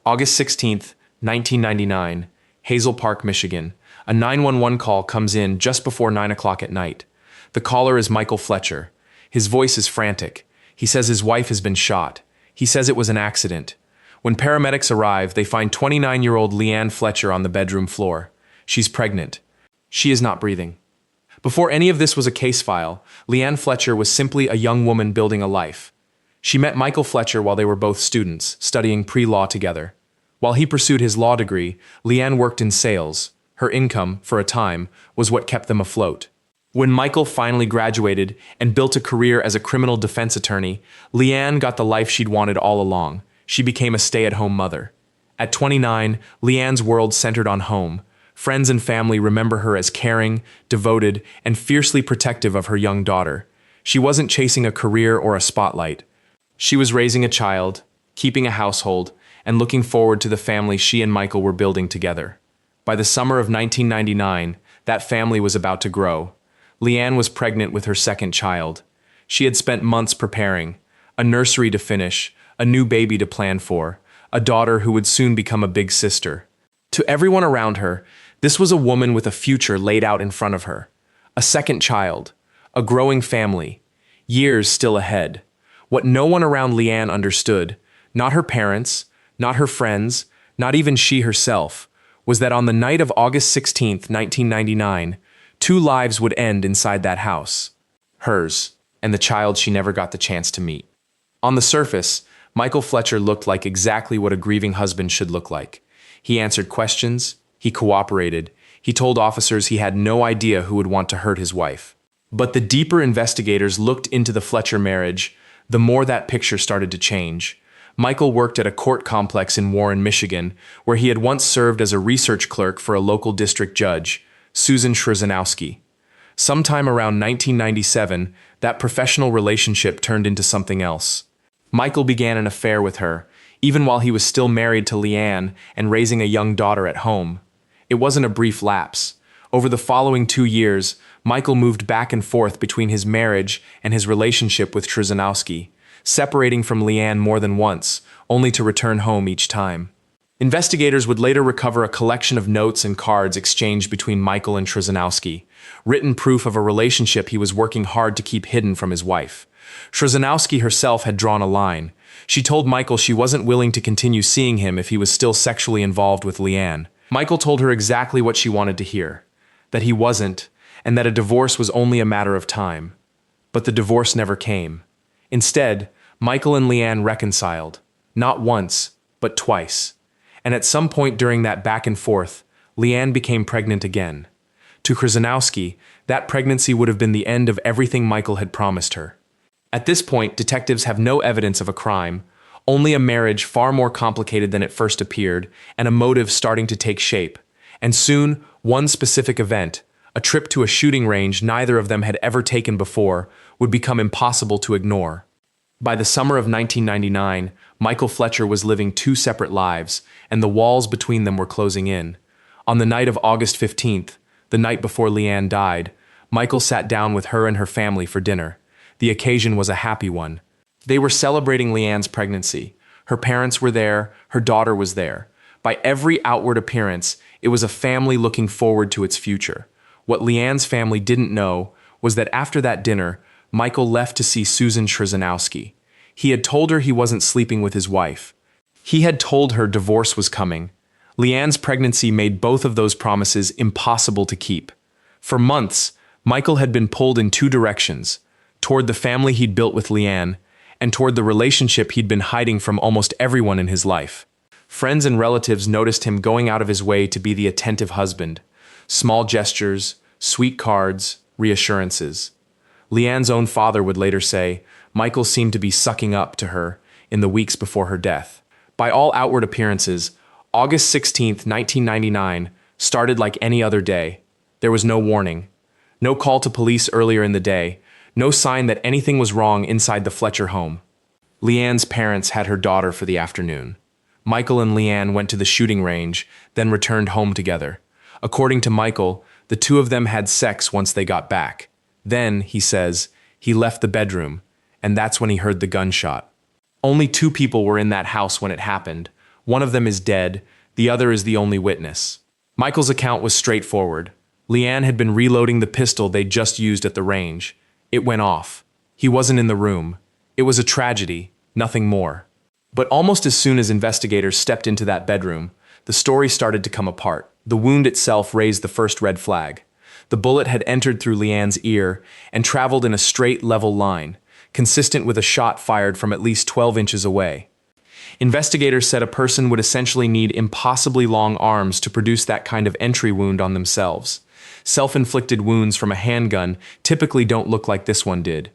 August 16th, 1999, Hazel Park, Michigan. A 911 call comes in just before 9 o'clock at night. The caller is Michael Fletcher. His voice is frantic. He says his wife has been shot. He says it was an accident. When paramedics arrive, they find 29-year-old Leann Fletcher on the bedroom floor. She's pregnant. She is not breathing. Before any of this was a case file, Leann Fletcher was simply a young woman building a life. She met Michael Fletcher while they were both students, studying pre-law together. While he pursued his law degree, Leann worked in sales. Her income, for a time, was what kept them afloat. When Michael finally graduated and built a career as a criminal defense attorney, Leann got the life she'd wanted all along. She became a stay-at-home mother. At 29, Leann's world centered on home. Friends and family remember her as caring, devoted, and fiercely protective of her young daughter. She wasn't chasing a career or a spotlight. She was raising a child, keeping a household, and looking forward to the family she and Michael were building together. By the summer of 1999, that family was about to grow. Leann was pregnant with her second child. She had spent months preparing, a nursery to finish, a new baby to plan for, a daughter who would soon become a big sister. To everyone around her, this was a woman with a future laid out in front of her. A second child, a growing family, years still ahead. What no one around Leann understood, not her parents, not her friends, not even she herself, was that on the night of August 16th, 1999, two lives would end inside that house. Hers, and the child she never got the chance to meet. On the surface, Michael Fletcher looked like exactly what a grieving husband should look like. He answered questions, he cooperated, he told officers he had no idea who would want to hurt his wife. But the deeper investigators looked into the Fletcher marriage, the more that picture started to change. Michael worked at a court complex in Warren, Michigan, where he had once served as a research clerk for a local district judge, Susan Trzynowski. Sometime around 1997, that professional relationship turned into something else. Michael began an affair with her, even while he was still married to Leann and raising a young daughter at home. It wasn't a brief lapse. Over the following 2 years, Michael moved back and forth between his marriage and his relationship with Trzynowski, separating from Leann more than once, only to return home each time. Investigators would later recover a collection of notes and cards exchanged between Michael and Trzynowski, written proof of a relationship he was working hard to keep hidden from his wife. Trzynowski herself had drawn a line. She told Michael she wasn't willing to continue seeing him if he was still sexually involved with Leann. Michael told her exactly what she wanted to hear, that he wasn't, and that a divorce was only a matter of time. But the divorce never came. Instead, Michael and Leann reconciled, not once, but twice. And at some point during that back and forth, Leann became pregnant again. To Trzynowski, that pregnancy would have been the end of everything Michael had promised her. At this point, detectives have no evidence of a crime, only a marriage far more complicated than it first appeared, and a motive starting to take shape. And soon, one specific event, a trip to a shooting range neither of them had ever taken before, would become impossible to ignore. By the summer of 1999, Michael Fletcher was living two separate lives, and the walls between them were closing in. On the night of August 15th, the night before Leann died, Michael sat down with her and her family for dinner. The occasion was a happy one. They were celebrating Leann's pregnancy. Her parents were there, her daughter was there. By every outward appearance, it was a family looking forward to its future. What Leann's family didn't know was that after that dinner, Michael left to see Susan Trzynowski. He had told her he wasn't sleeping with his wife. He had told her divorce was coming. Leann's pregnancy made both of those promises impossible to keep. For months, Michael had been pulled in two directions, toward the family he'd built with Leann, and toward the relationship he'd been hiding from almost everyone in his life. Friends and relatives noticed him going out of his way to be the attentive husband. Small gestures, sweet cards, reassurances. Leann's own father would later say, Michael seemed to be sucking up to her in the weeks before her death. By all outward appearances, August 16th, 1999 started like any other day. There was no warning, no call to police earlier in the day, no sign that anything was wrong inside the Fletcher home. Leann's parents had her daughter for the afternoon. Michael and Leann went to the shooting range, then returned home together. According to Michael, the two of them had sex once they got back. Then, he says, he left the bedroom, and that's when he heard the gunshot. Only two people were in that house when it happened, One of them is dead, the other is the only witness. Michael's account was straightforward. Leann had been reloading the pistol they'd just used at the range. It went off. He wasn't in the room. It was a tragedy, nothing more. But almost as soon as investigators stepped into that bedroom, the story started to come apart. The wound itself raised the first red flag. The bullet had entered through Leann's ear and traveled in a straight, level line, consistent with a shot fired from at least 12 inches away. Investigators said a person would essentially need impossibly long arms to produce that kind of entry wound on themselves. Self-inflicted wounds from a handgun typically don't look like this one did.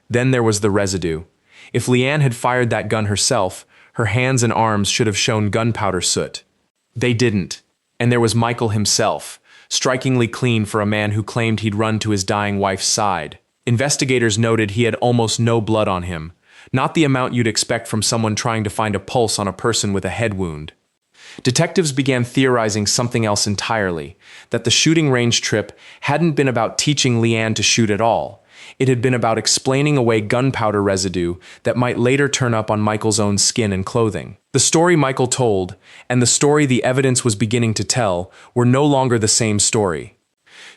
Then there was the residue. If Leann had fired that gun herself, her hands and arms should have shown gunpowder soot. They didn't. And there was Michael himself, strikingly clean for a man who claimed he'd run to his dying wife's side. Investigators noted he had almost no blood on him, not the amount you'd expect from someone trying to find a pulse on a person with a head wound. Detectives began theorizing something else entirely, that the shooting range trip hadn't been about teaching Leann to shoot at all. It had been about explaining away gunpowder residue that might later turn up on Michael's own skin and clothing. The story Michael told, and the story the evidence was beginning to tell, were no longer the same story.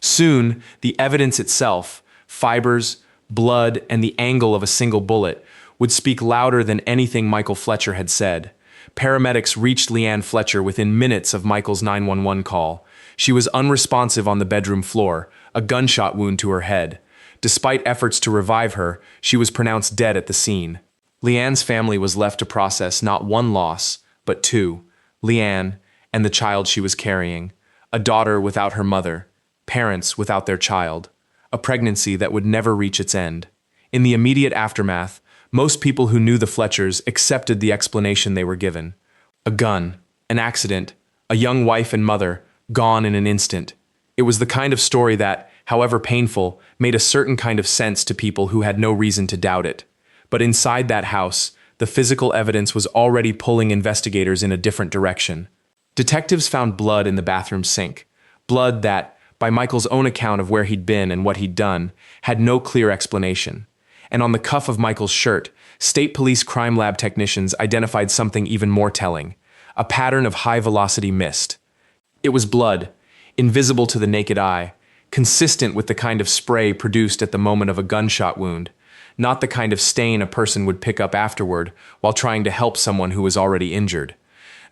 Soon, the evidence itself, fibers, blood, and the angle of a single bullet, would speak louder than anything Michael Fletcher had said. Paramedics reached Leann Fletcher within minutes of Michael's 911 call. She was unresponsive on the bedroom floor, a gunshot wound to her head. Despite efforts to revive her, she was pronounced dead at the scene. Leann's family was left to process not one loss, but two: Leann and the child she was carrying, a daughter without her mother, parents without their child, a pregnancy that would never reach its end. In the immediate aftermath, most people who knew the Fletchers accepted the explanation they were given. A gun, an accident, a young wife and mother, gone in an instant. It was the kind of story that, however painful, made a certain kind of sense to people who had no reason to doubt it. But inside that house, the physical evidence was already pulling investigators in a different direction. Detectives found blood in the bathroom sink. Blood that, by Michael's own account of where he'd been and what he'd done, had no clear explanation. And on the cuff of Michael's shirt, State Police Crime Lab technicians identified something even more telling: a pattern of high-velocity mist. It was blood, invisible to the naked eye, consistent with the kind of spray produced at the moment of a gunshot wound, not the kind of stain a person would pick up afterward while trying to help someone who was already injured.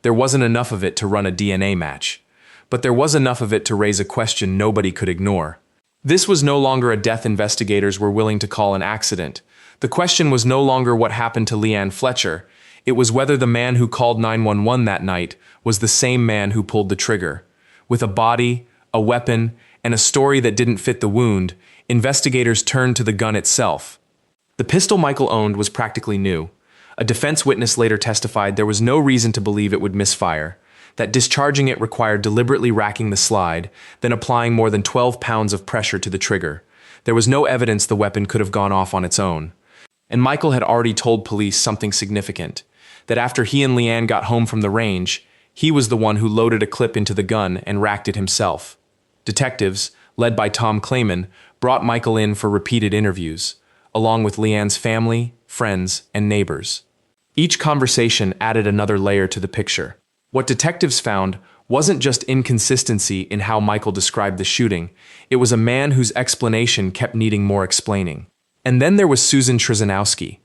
There wasn't enough of it to run a DNA match, but there was enough of it to raise a question nobody could ignore. This was no longer a death investigators were willing to call an accident. The question was no longer what happened to Leann Fletcher. It was whether the man who called 911 that night was the same man who pulled the trigger. With a body, a weapon, and a story that didn't fit the wound, investigators turned to the gun itself. The pistol Michael owned was practically new. A defense witness later testified there was no reason to believe it would misfire, that discharging it required deliberately racking the slide, then applying more than 12 pounds of pressure to the trigger. There was no evidence the weapon could have gone off on its own. And Michael had already told police something significant, that after he and Leann got home from the range, he was the one who loaded a clip into the gun and racked it himself. Detectives, led by Tom Clayman, brought Michael in for repeated interviews, along with Leann's family, friends, and neighbors. Each conversation added another layer to the picture. What detectives found wasn't just inconsistency in how Michael described the shooting, it was a man whose explanation kept needing more explaining. And then there was Susan Trzynowski.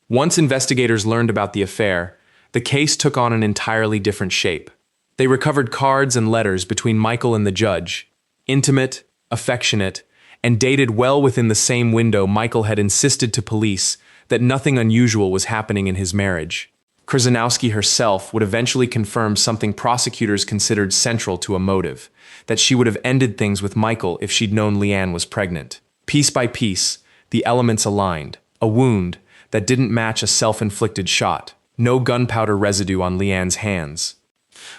Once investigators learned about the affair, the case took on an entirely different shape. They recovered cards and letters between Michael and the judge, intimate, affectionate, and dated well within the same window Michael had insisted to police that nothing unusual was happening in his marriage. Trzynowski herself would eventually confirm something prosecutors considered central to a motive, that she would have ended things with Michael if she'd known Leann was pregnant. Piece by piece, the elements aligned. A wound that didn't match a self-inflicted shot. No gunpowder residue on Leann's hands.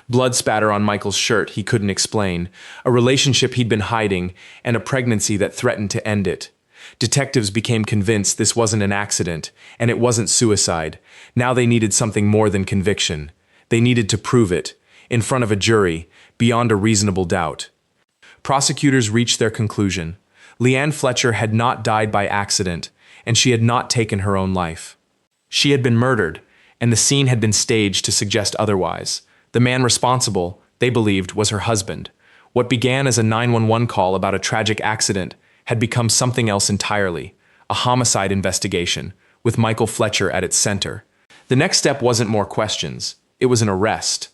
Blood spatter on Michael's shirt he couldn't explain, a relationship he'd been hiding, and a pregnancy that threatened to end it. Detectives became convinced this wasn't an accident, and it wasn't suicide. Now they needed something more than conviction. They needed to prove it, in front of a jury, beyond a reasonable doubt. Prosecutors reached their conclusion. Leann Fletcher had not died by accident, and she had not taken her own life. She had been murdered, and the scene had been staged to suggest otherwise. The man responsible, they believed, was her husband. What began as a 911 call about a tragic accident had become something else entirely, a homicide investigation, with Michael Fletcher at its center. The next step wasn't more questions, it was an arrest.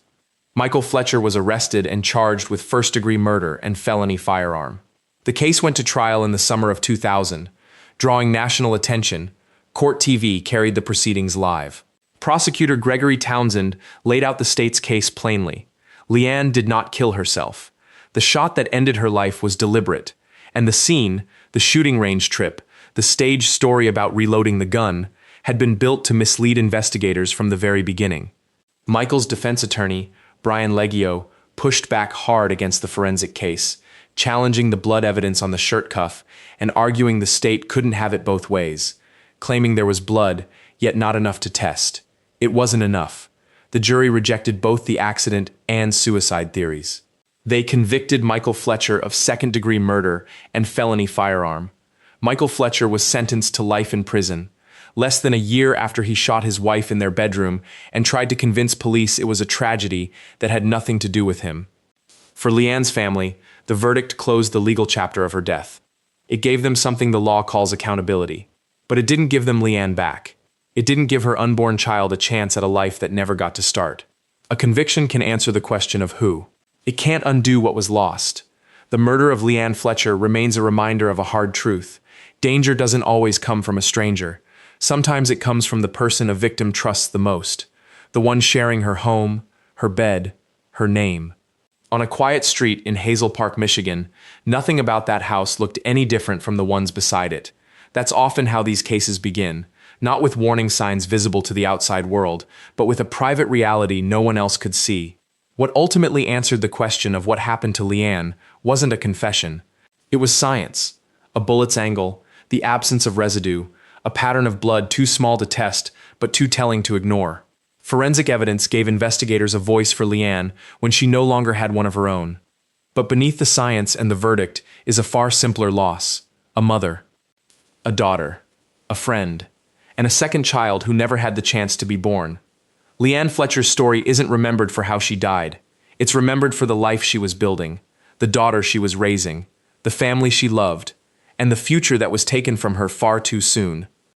Michael Fletcher was arrested and charged with first-degree murder and felony firearm. The case went to trial in the summer of 2000. Drawing national attention, Court TV carried the proceedings live. Prosecutor Gregory Townsend laid out the state's case plainly. Leann did not kill herself. The shot that ended her life was deliberate, and the scene, the shooting range trip, the staged story about reloading the gun, had been built to mislead investigators from the very beginning. Michael's defense attorney, Brian Leggio, pushed back hard against the forensic case, challenging the blood evidence on the shirt cuff and arguing the state couldn't have it both ways, claiming there was blood, yet not enough to test. It wasn't enough. The jury rejected both the accident and suicide theories. They convicted Michael Fletcher of second-degree murder and felony firearm. Michael Fletcher was sentenced to life in prison, less than a year after he shot his wife in their bedroom and tried to convince police it was a tragedy that had nothing to do with him. For Leann's family, the verdict closed the legal chapter of her death. It gave them something the law calls accountability. But it didn't give them Leann back. It didn't give her unborn child a chance at a life that never got to start. A conviction can answer the question of who. It can't undo what was lost. The murder of Leann Fletcher remains a reminder of a hard truth. Danger doesn't always come from a stranger. Sometimes it comes from the person a victim trusts the most, the one sharing her home, her bed, her name. On a quiet street in Hazel Park, Michigan, nothing about that house looked any different from the ones beside it. That's often how these cases begin, not with warning signs visible to the outside world, but with a private reality no one else could see. What ultimately answered the question of what happened to Leann wasn't a confession. It was science. A bullet's angle, the absence of residue, a pattern of blood too small to test, but too telling to ignore. Forensic evidence gave investigators a voice for Leann when she no longer had one of her own. But beneath the science and the verdict is a far simpler loss: a mother, a daughter, a friend, and a second child who never had the chance to be born. Leann Fletcher's story isn't remembered for how she died. It's remembered for the life she was building, the daughter she was raising, the family she loved, and the future that was taken from her far too soon.